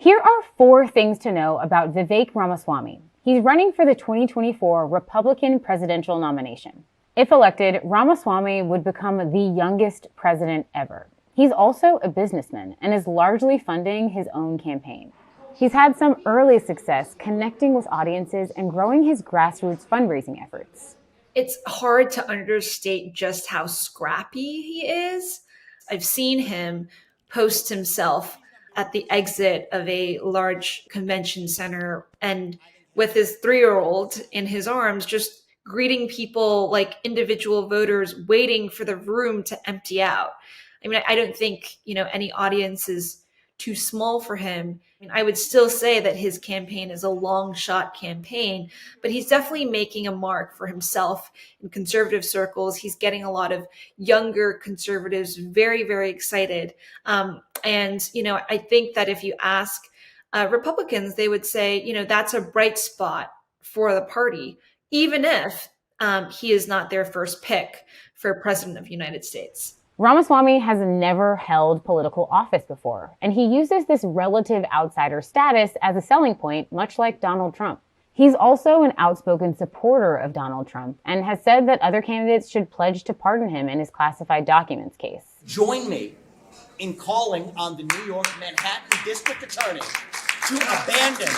Here are 4 things to know about Vivek Ramaswamy. He's running for the 2024 Republican presidential nomination. If elected, Ramaswamy would become the youngest president ever. He's also a businessman and is largely funding his own campaign. He's had some early success connecting with audiences and growing his grassroots fundraising efforts. It's hard to understate just how scrappy he is. I've seen him post himself at the exit of a large convention center and with his 3-year-old in his arms, just greeting people like individual voters waiting for the room to empty out. I mean, I don't think, any audience is too small for him. I would still say that his campaign is a long shot campaign, but he's definitely making a mark for himself in conservative circles. He's getting a lot of younger conservatives very, very excited. I think that if you ask Republicans, they would say, that's a bright spot for the party, even if he is not their first pick for president of the United States. Ramaswamy has never held political office before, and he uses this relative outsider status as a selling point, much like Donald Trump. He's also an outspoken supporter of Donald Trump and has said that other candidates should pledge to pardon him in his classified documents case. Join me in calling on the New York Manhattan District Attorney to abandon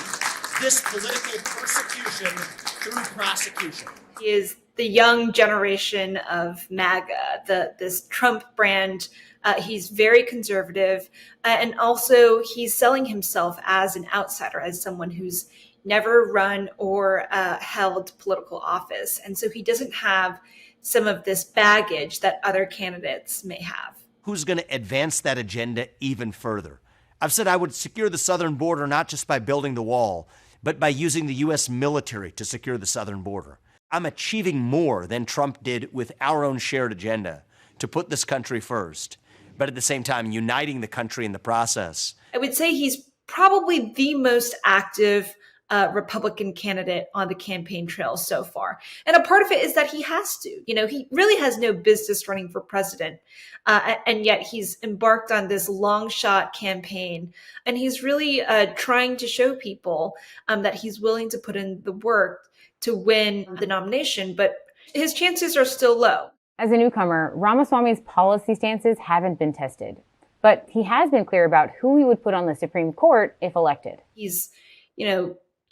this political persecution through prosecution. He is the young generation of MAGA, this Trump brand. He's very conservative. And also he's selling himself as an outsider, as someone who's never run or held political office. And so he doesn't have some of this baggage that other candidates may have. Who's going to advance that agenda even further? I've said I would secure the southern border not just by building the wall, but by using the U.S. military to secure the southern border. I'm achieving more than Trump did with our own shared agenda to put this country first, but at the same time, uniting the country in the process. I would say he's probably the most active Republican candidate on the campaign trail so far. And a part of it is that he has to. He really has no business running for president. And yet he's embarked on this long shot campaign. And he's really trying to show people that he's willing to put in the work to win the nomination, but his chances are still low. As a newcomer, Ramaswamy's policy stances haven't been tested, but he has been clear about who he would put on the Supreme Court if elected. He's,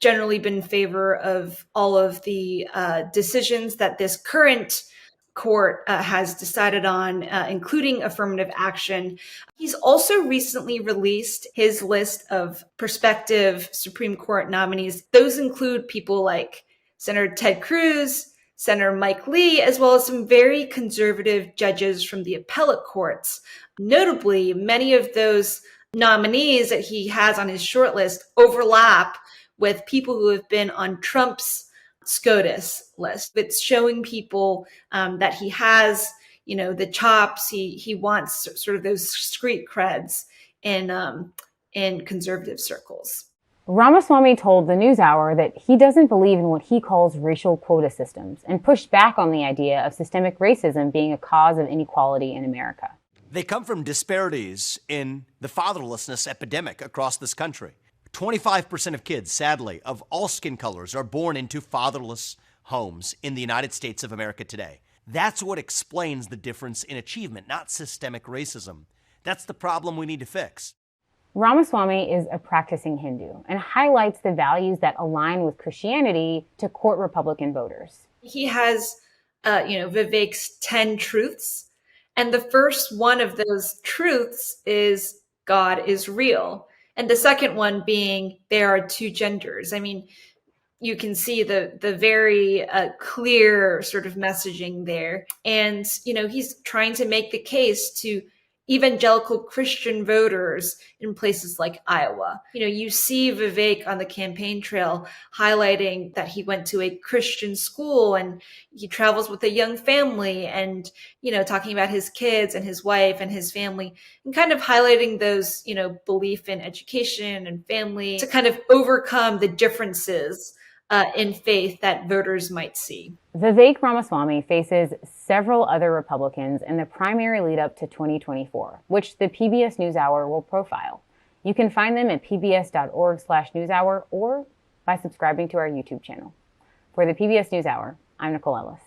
generally been in favor of all of the decisions that this current court has decided on, including affirmative action. He's also recently released his list of prospective Supreme Court nominees. Those include people like Senator Ted Cruz, Senator Mike Lee, as well as some very conservative judges from the appellate courts. Notably, many of those nominees that he has on his shortlist overlap with people who have been on Trump's SCOTUS list. It's showing people that he has, the chops. He wants sort of those street creds in conservative circles. Ramaswamy told the NewsHour that he doesn't believe in what he calls racial quota systems and pushed back on the idea of systemic racism being a cause of inequality in America. They come from disparities in the fatherlessness epidemic across this country. 25% of kids, sadly, of all skin colors are born into fatherless homes in the United States of America today. That's what explains the difference in achievement, not systemic racism. That's the problem we need to fix. Ramaswamy is a practicing Hindu and highlights the values that align with Christianity to court Republican voters. He has, Vivek's 10 truths. And the first one of those truths is God is real. And the second one being there are 2 genders. I mean, you can see the very clear sort of messaging there. And, he's trying to make the case to evangelical Christian voters in places like Iowa. You see Vivek on the campaign trail highlighting that he went to a Christian school and he travels with a young family and, talking about his kids and his wife and his family and kind of highlighting those, belief in education and family to kind of overcome the differences in faith that voters might see. Vivek Ramaswamy faces several other Republicans in the primary lead up to 2024, which the PBS NewsHour will profile. You can find them at pbs.org/newshour or by subscribing to our YouTube channel. For the PBS NewsHour, I'm Nicole Ellis.